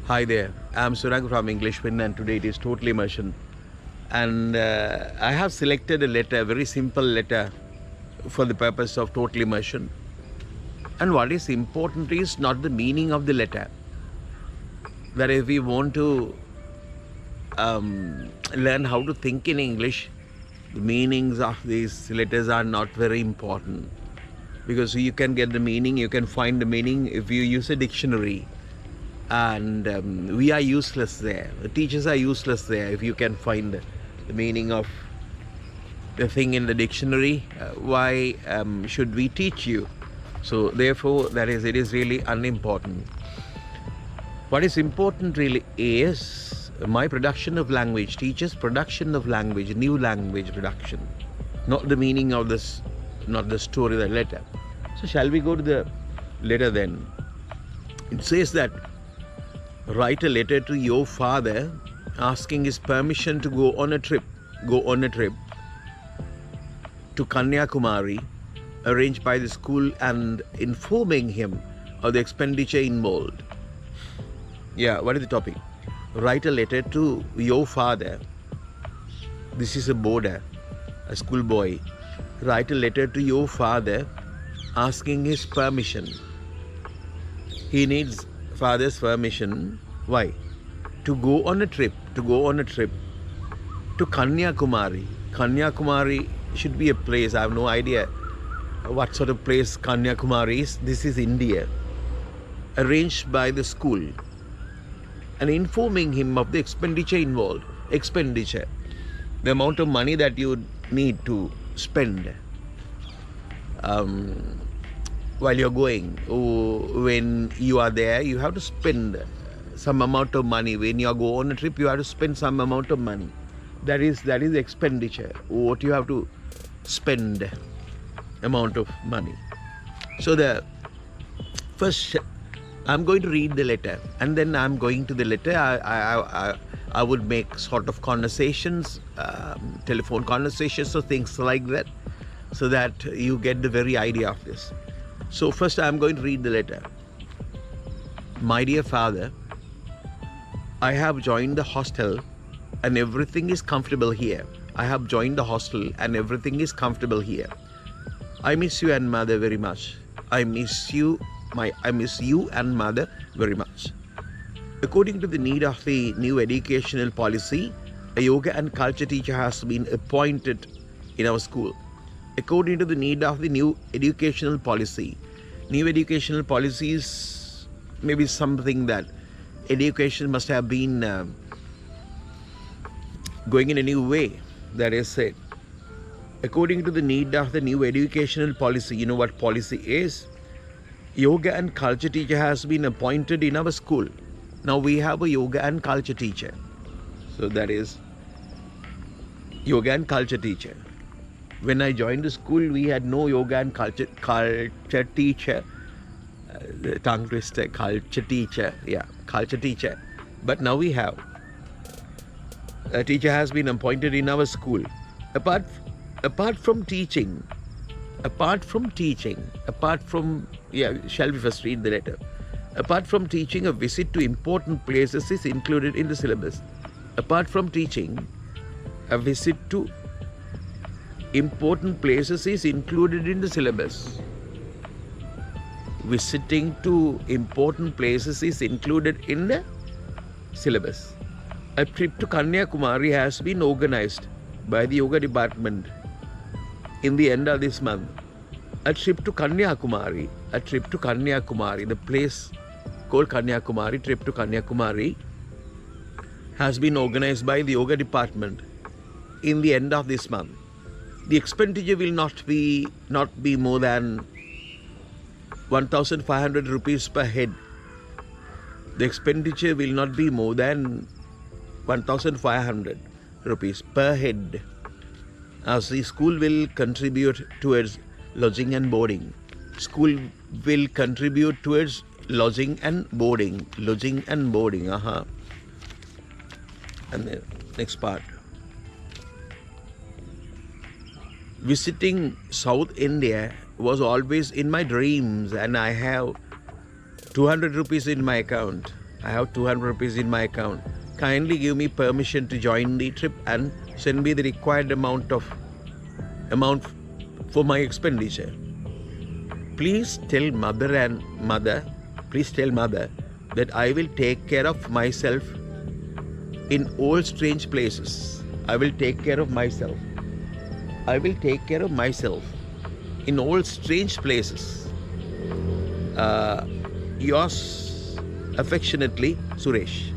Hi there, I'm Surang from Englishman and today it is Total Immersion. And I have selected a letter, a very simple letter for the purpose of Total Immersion. And what is important is not the meaning of the letter. That if we want to learn how to think in English, the meanings of these letters are not very important. Because you can get the meaning, you can find the meaning if you use a dictionary. And we are useless there. The teachers are useless there if you can find the meaning of the thing in the dictionary. Why should we teach you? So therefore, it is really unimportant. What is important really is my production of language, teachers' production of language, new language production, not the meaning of this, not the story, the letter. So shall we go to the letter then? It says that write a letter to your father asking his permission to go on a trip to Kanyakumari arranged by the school and informing him of the expenditure involved. Yeah, what is the topic? Write a letter to your father. This is a boarder, a schoolboy. Write a letter to your father asking his permission. He needs father's permission. Why? To go on a trip to Kanyakumari. Kanyakumari should be a place. I have no idea what sort of place Kanyakumari is. This is India. Arranged by the school and informing him of the expenditure involved. Expenditure, the amount of money that you need to spend while you're going. When you are there, you have to spend some amount of money. When you go on a trip, you have to spend some amount of money. That is expenditure. What you have to spend amount of money. So the first, I'm going to read the letter, and then I'm going to the letter. I would make sort of conversations, telephone conversations or things like that, so that you get the very idea of this. So first I'm going to read the letter. My dear father, I have joined the hostel and everything is comfortable here. I have joined the hostel and everything is comfortable here. I miss you and mother very much. I miss you and mother very much. According to the need of the new educational policy, a yoga and culture teacher has been appointed in our school. According to the need of the new educational policy is maybe something that education must have been going in a new way. That is said, according to the need of the new educational policy. You know what policy is? Yoga and culture teacher has been appointed in our school. Now we have a yoga and culture teacher. So that is yoga and culture teacher. When I joined the school, we had no yoga and culture teacher. The tongue twister, culture teacher. Yeah, culture teacher. But now we have. A teacher has been appointed in our school. Apart from teaching, shall we first read the letter? Apart from teaching, a visit to important places is included in the syllabus. Apart from teaching, a visit to important places is included in the syllabus. Visiting to important places is included in the syllabus. A trip to Kanyakumari has been organized by the yoga department in the end of this month. A trip to Kanyakumari, the place called Kanyakumari, trip to Kanyakumari has been organized by the yoga department in the end of this month. The expenditure will not be more than 1,500 rupees per head. The expenditure will not be more than 1,500 rupees per head, as the school will contribute towards lodging and boarding. School will contribute towards lodging and boarding. And the next part. Visiting South India was always in my dreams, and I have 200 rupees in my account. I have 200 rupees in my account. Kindly give me permission to join the trip and send me the required amount for my expenditure. Please tell mother that I will take care of myself in all strange places. I will take care of myself. I will take care of myself in all strange places. Yours affectionately, Suresh.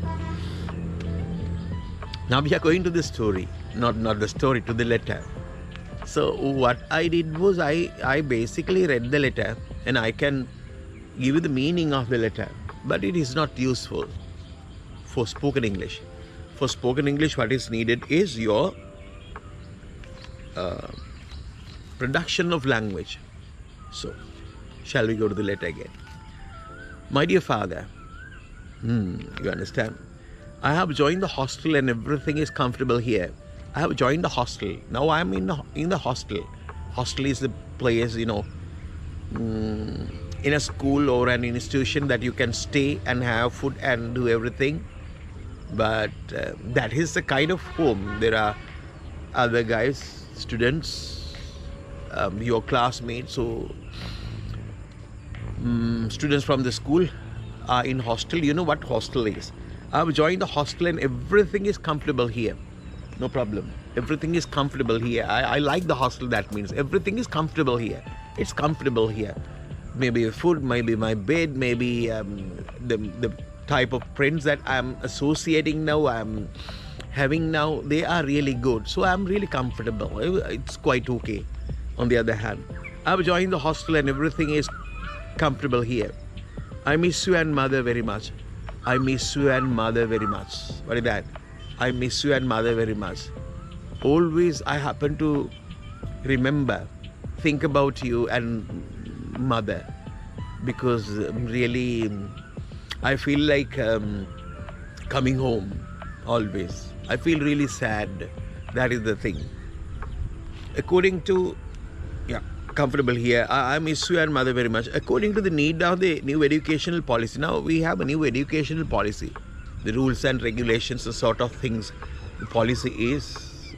Now we are going to the story, not the story, to the letter. So what I did was I basically read the letter, and I can give you the meaning of the letter, but it is not useful for spoken English. For spoken English, what is needed is your production of language. So, shall we go to the letter again? My dear father, you understand? I have joined the hostel and everything is comfortable here. I have joined the hostel. Now I am in the hostel. Hostel is the place, in a school or an institution that you can stay and have food and do everything. But that is the kind of home. There are other guys, students, your classmates, so students from the school are in hostel. You know what hostel is. I have joined the hostel and everything is comfortable here. No problem. Everything is comfortable here. I like the hostel. That means everything is comfortable here. It's comfortable here. Maybe food, maybe my bed, maybe the type of friends that I'm associating now, I'm having now, they are really good. So I'm really comfortable. It's quite okay. On the other hand, I've joined the hostel and everything is comfortable here. I miss you and mother very much. I miss you and mother very much. What is that? I miss you and mother very much. Always I happen to remember, think about you and mother, because really I feel like coming home always. I feel really sad. That is the thing. According to, comfortable here. I miss you and mother very much. According to the need of the new educational policy. Now we have a new educational policy. The rules and regulations, the sort of things the policy is.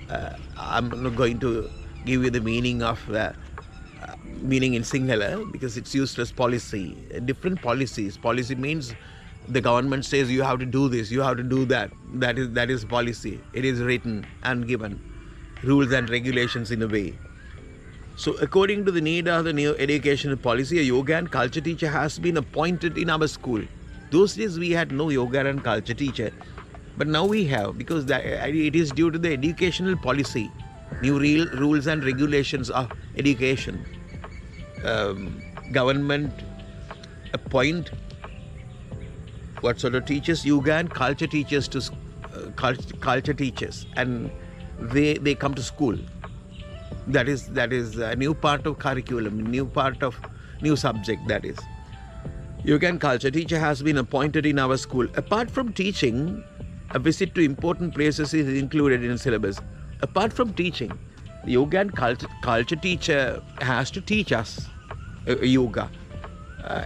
I'm not going to give you the meaning of meaning in singular because it's useless. Policy. Different policies. Policy means the government says you have to do this, you have to do that. That is policy. It is written and given. Rules and regulations in a way. So according to the need of the new educational policy, a yoga and culture teacher has been appointed in our school. Those days we had no yoga and culture teacher, but now we have, because it is due to the educational policy, new rules and regulations of education. Government appoint what sort of teachers? Yoga and culture teachers to culture teachers, and they come to school. That is a new part of curriculum, new subject. That is, yoga and culture teacher has been appointed in our school. Apart from teaching, a visit to important places is included in the syllabus. Apart from teaching, the yoga and culture teacher has to teach us yoga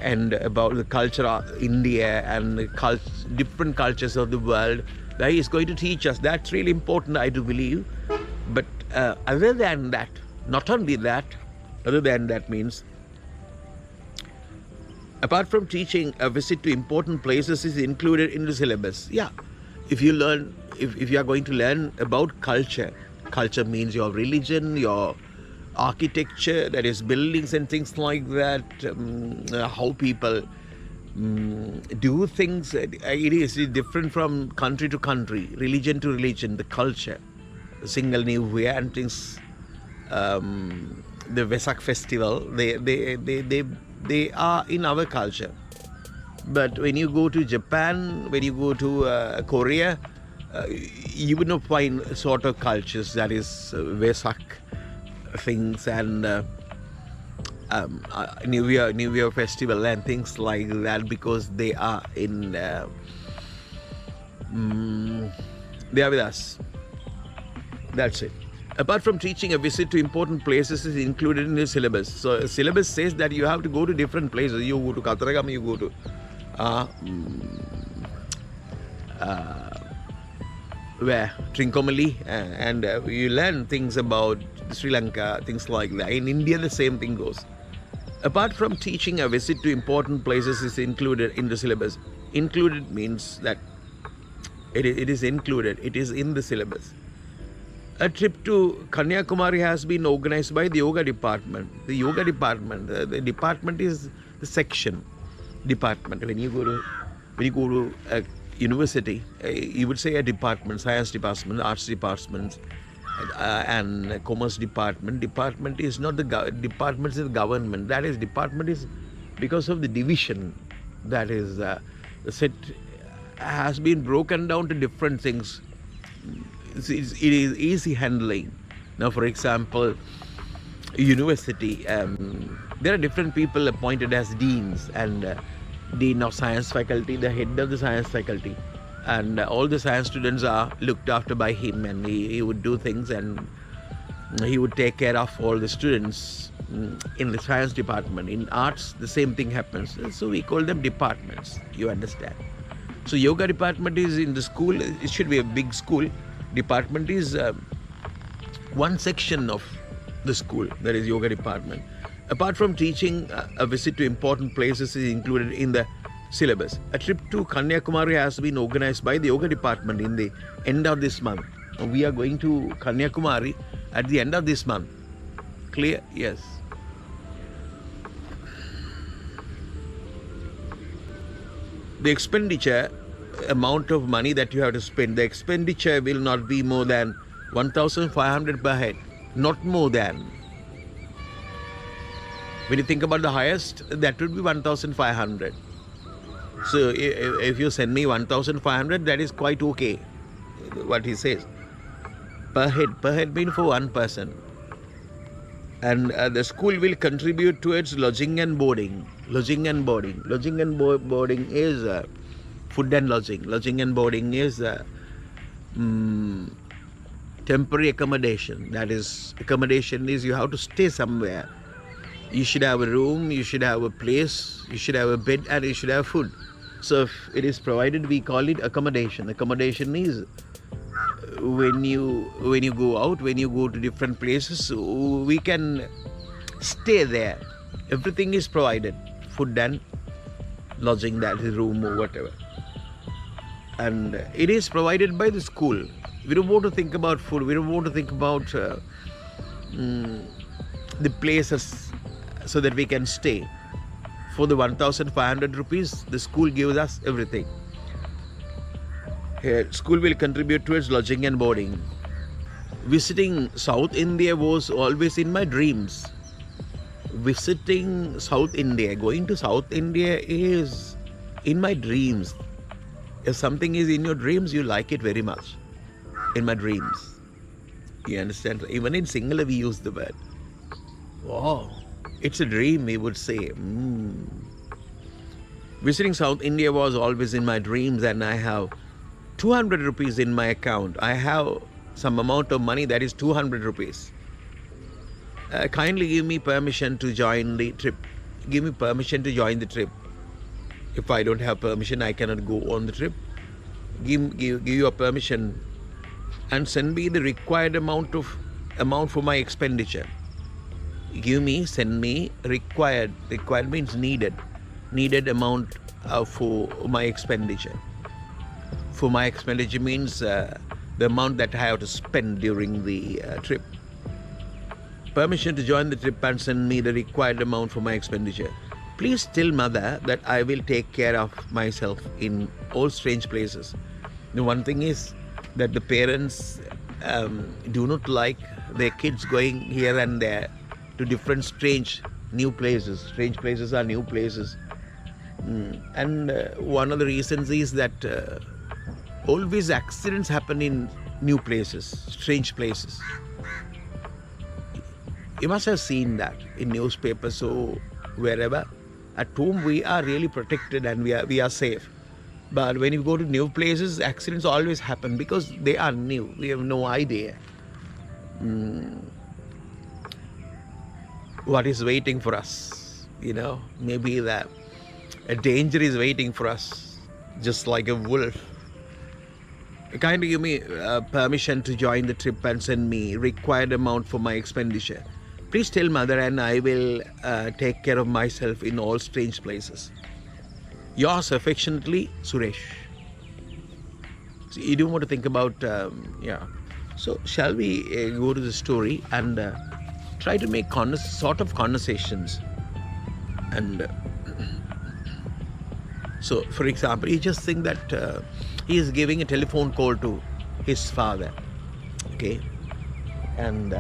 and about the culture of India and the different cultures of the world. That he is going to teach us. That's really important, I do believe. But other than that, not only that, other than that means, apart from teaching, a visit to important places is included in the syllabus. Yeah, if you are going to learn about culture means your religion, your architecture, that is buildings and things like that, how people do things. It is different from country to country, religion to religion, the culture. Single New Year and things, the Vesak festival, they are in our culture. But when you go to Japan, when you go to Korea, you would not find sort of cultures that is Vesak things and New Year festival and things like that, because they are in they are with us. That's it. Apart from teaching, a visit to important places is included in the syllabus. So syllabus says that you have to go to different places. You go to Kataragam, you go to where Trincomalee, and you learn things about Sri Lanka, things like that. In India, the same thing goes. Apart from teaching, a visit to important places is included in the syllabus. Included means that it is included, it is in the syllabus. A trip to Kanyakumari has been organized by the yoga department. The yoga department, the department is the section department. When you go to a university, you would say a department, science department, arts department, and commerce department. Department is not the department is the government. That is, department is because of the division. That is, the set has been broken down to different things. It is easy handling. Now, for example, university, there are different people appointed as deans, and dean of science faculty, the head of the science faculty, and all the science students are looked after by him, and he would do things, and he would take care of all the students in the science department. In arts, the same thing happens. So we call them departments, you understand. So yoga department is in the school. It should be a big school. Department is one section of the school, that is yoga department. Apart from teaching, a visit to important places is included in the syllabus. A trip to Kanyakumari has been organized by the yoga department in the end of this month. We are going to Kanyakumari at the end of this month. Clear? Yes. The expenditure amount of money that you have to spend, the expenditure will not be more than 1,500 per head, not more than. When you think about the highest, that would be 1,500. So if you send me 1,500, that is quite okay, what he says. Per head means for one person. And the school will contribute towards lodging and boarding. Lodging and boarding is food and lodging. Lodging and boarding is temporary accommodation. That is, accommodation is you have to stay somewhere. You should have a room, you should have a place, you should have a bed, and you should have food. So if it is provided, we call it accommodation. Accommodation is when you go out, when you go to different places, we can stay there. Everything is provided, food and lodging, that is room or whatever. And it is provided by the school. We don't want to think about food. We don't want to think about the places so that we can stay. For the 1,500 rupees, the school gives us everything. School will contribute towards lodging and boarding. Visiting South India was always in my dreams. Visiting South India, going to South India is in my dreams. If something is in your dreams, you like it very much. In my dreams. You understand? Even in Sinhala we use the word. Wow, it's a dream, we would say. Visiting South India was always in my dreams, and I have 200 rupees in my account. I have some amount of money that is 200 rupees. Kindly give me permission to join the trip. Give me permission to join the trip. If I don't have permission, I cannot go on the trip. Give your permission and send me the required amount for my expenditure. Send me required means needed amount for my expenditure. For my expenditure means the amount that I have to spend during the trip. Permission to join the trip and send me the required amount for my expenditure. Please tell mother that I will take care of myself in all strange places. The one thing is that the parents do not like their kids going here and there to different strange new places. Strange places are new places. And one of the reasons is that always accidents happen in new places, strange places. You must have seen that in newspapers or wherever. At home we are really protected and we are safe. But when you go to new places, accidents always happen because they are new. We have no idea what is waiting for us. Maybe a danger is waiting for us, just like a wolf. kindly give me permission to join the trip and send me required amount for my expenditure. Please tell mother and I will take care of myself in all strange places. Yours affectionately, Suresh. So you don't want to think about, yeah. So shall we go to the story and try to make sort of conversations? And so, for example, you just think that he is giving a telephone call to his father, okay? And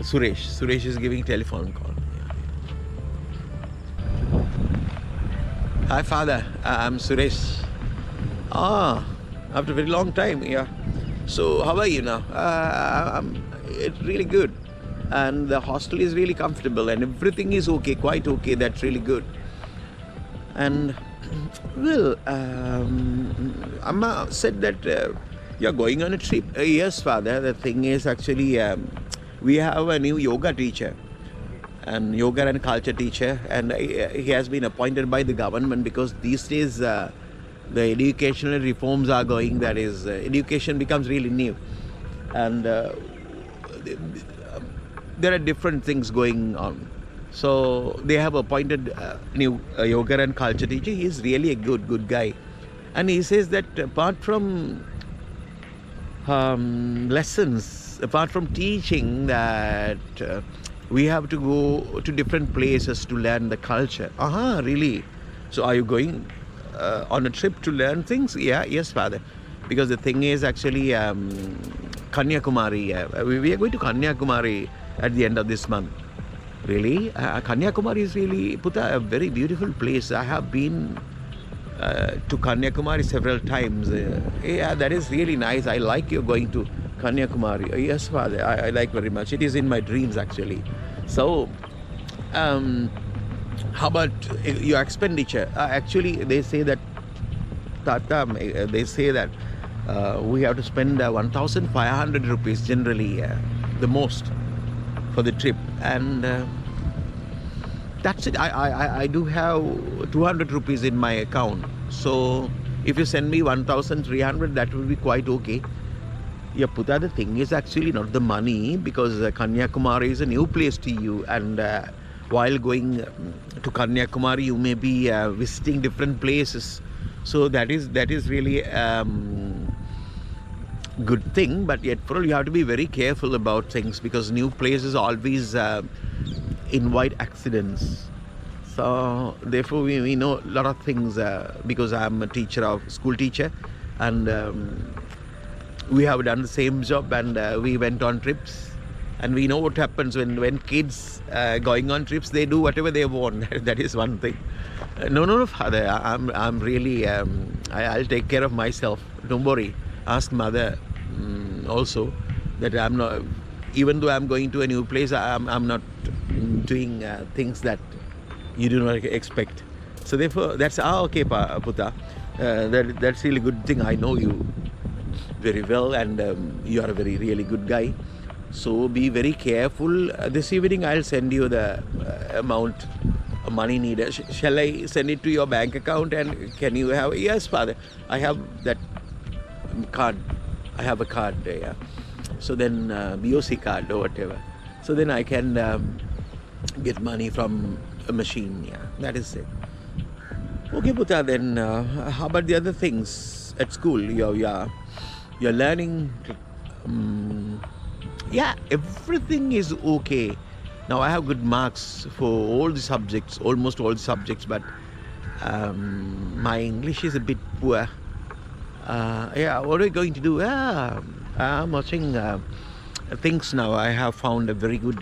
Suresh is giving a telephone call. Hi, father. I'm Suresh. After a very long time, yeah. So, how are you now? It's really good. And the hostel is really comfortable and everything is okay, quite okay. That's really good. And, well, Amma said that you're going on a trip. Yes, father. The thing is actually, we have a new yoga teacher. And yoga and culture teacher, and he has been appointed by the government because these days the educational reforms are going. That is, education becomes really new, and there are different things going on. So they have appointed new yoga and culture teacher. He is really a good guy, and he says that apart from lessons, apart from teaching, that we have to go to different places to learn the culture. Really? So are you going on a trip to learn things? Yes, father. Because the thing is actually Kanyakumari. We are going to Kanyakumari at the end of this month. Really? Kanyakumari is really, Puta, a very beautiful place. I have been to Kanyakumari several times. Yeah, that is really nice. I like you going to Kanyakumari. Yes, father, I like very much. It is in my dreams actually. So, how about your expenditure? Actually, they say that we have to spend 1,500 rupees generally, the most for the trip, and that's it. I do have 200 rupees in my account. So if you send me 1,300, that will be quite okay. Yeah, Puta, the thing is actually not the money, because Kanyakumari is a new place to you, and while going to Kanyakumari you may be visiting different places. So that is really good thing, but yet for all you have to be very careful about things, because new places always invite accidents. So therefore we know a lot of things because I'm a school teacher, and we have done the same job, and we went on trips, and we know what happens when kids going on trips. They do whatever they want. That is one thing. No, father, I'm really I'll take care of myself. Don't worry. Ask mother also that I'm not, even though I'm going to a new place, I'm not doing things that you do not expect. So therefore that's okay, Puta. That's really good thing. I know you very well, and you are a very really good guy. So be very careful. This evening I'll send you the amount of money needed. Shall I send it to your bank account, and can you have? Yes, father, I have that card. I have a card, yeah. So then BOC card or whatever. So then I can get money from a machine. Yeah, that is it. Okay, Puta. Then how about the other things at school? You're learning. Yeah, everything is okay. Now I have good marks for all the subjects, almost all the subjects, but my English is a bit poor. Yeah, what are we going to do? I'm watching things now. I have found a very good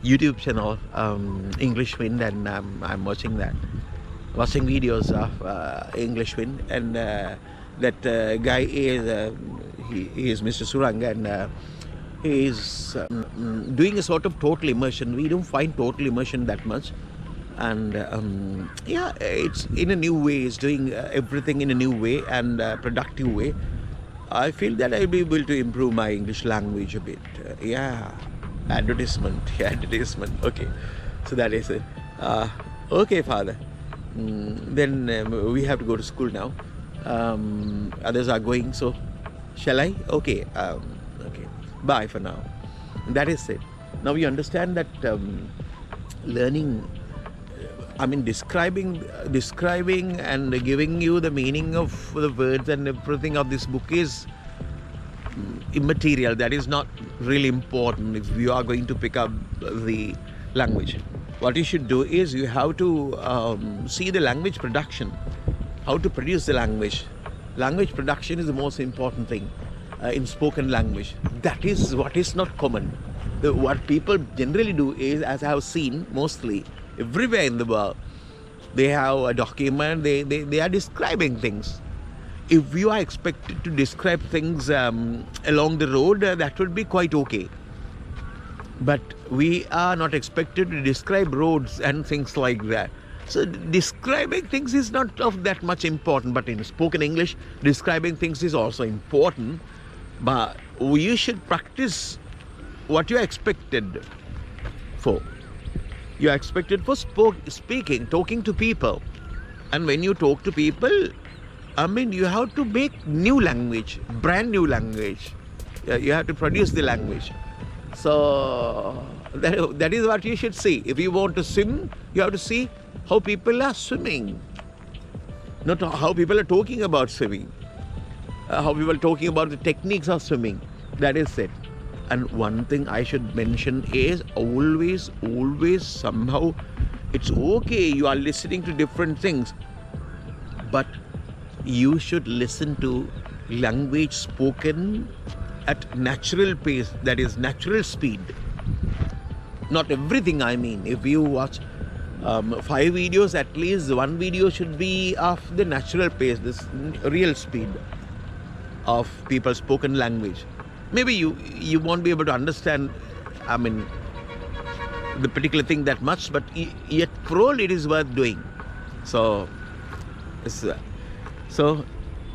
YouTube channel, English Wind, and I'm watching that. Watching videos of English Wind, and that guy is he is Mr. Surang, and he is doing a sort of total immersion. We don't find total immersion that much, and yeah, it's in a new way. It's doing everything in a new way and productive way. I feel that I'll be able to improve my English language a bit. Yeah, advertisement. Okay, so that is it. Okay, father. Then we have to go to school now. Others are going, so Shall I? Okay. Okay. Bye for now. That is it. Now you understand that learning, I mean, describing and giving you the meaning of the words and everything of this book is immaterial. That is not really important if you are going to pick up the language. What you should do is you have to see the language production, how to produce the language. Language production is the most important thing in spoken language. That is what is not common. What people generally do is, as I have seen mostly everywhere in the world, they have a document, they are describing things. If you are expected to describe things along the road, that would be quite okay. But we are not expected to describe roads and things like that. So describing things is not of that much important. But in spoken English, describing things is also important. But you should practice what you are expected for. You are expected for speaking, talking to people. And when you talk to people, I mean, you have to make new language, brand new language. You have to produce the language. So that is what you should see. If you want to swim, you have to see how people are swimming, not how people are talking about swimming, how people are talking about the techniques of swimming. That is it. And one thing I should mention is always somehow, it's okay, you are listening to different things, but you should listen to language spoken at natural pace, that is natural speed. Not everything, I mean. If you watch 5 videos, at least one video should be of the natural pace, this real speed of people's spoken language. Maybe you won't be able to understand, I mean, the particular thing that much, but yet for all it is worth doing. So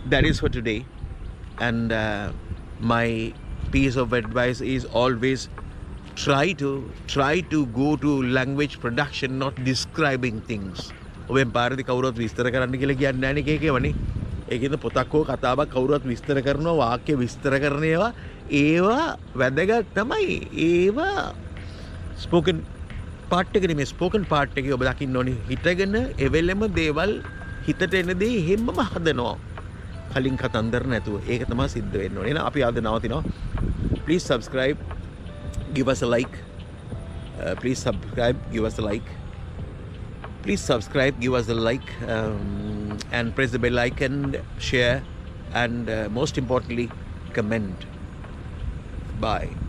that is for today. And my piece of advice is always try to go to language production, not describing things. ඔබෙන් පාරදී කවුරුත් විස්තර කරන්න කියලා කියන්නේ නැහැ නේ කේකේවනේ. ඒකෙන්ද පොතක් හෝ කතාවක් කවුරුත් විස්තර කරනවා, වාක්‍ය විස්තර කරන ඒවා වැදගත් තමයි. ඒවා ස්පෝකන් පාර්ට් එකේ නෙමෙයි, ස්පෝකන් පාර්ට් එකේ ඔබ දකින්න ඕනේ හිතගෙන එවෙලෙම දේවල් හිතට එන දේ හැමම හදනවා. කලින් කතන්දර නැතුව. ඒක තමයි සිද්ධ වෙන්න ඕනේ. එහෙනම් අපි ආද නවතිනවා. Please subscribe, give us a like. Please subscribe, give us a like. Please subscribe, give us a like, and press the bell icon, share, and most importantly, comment. Bye.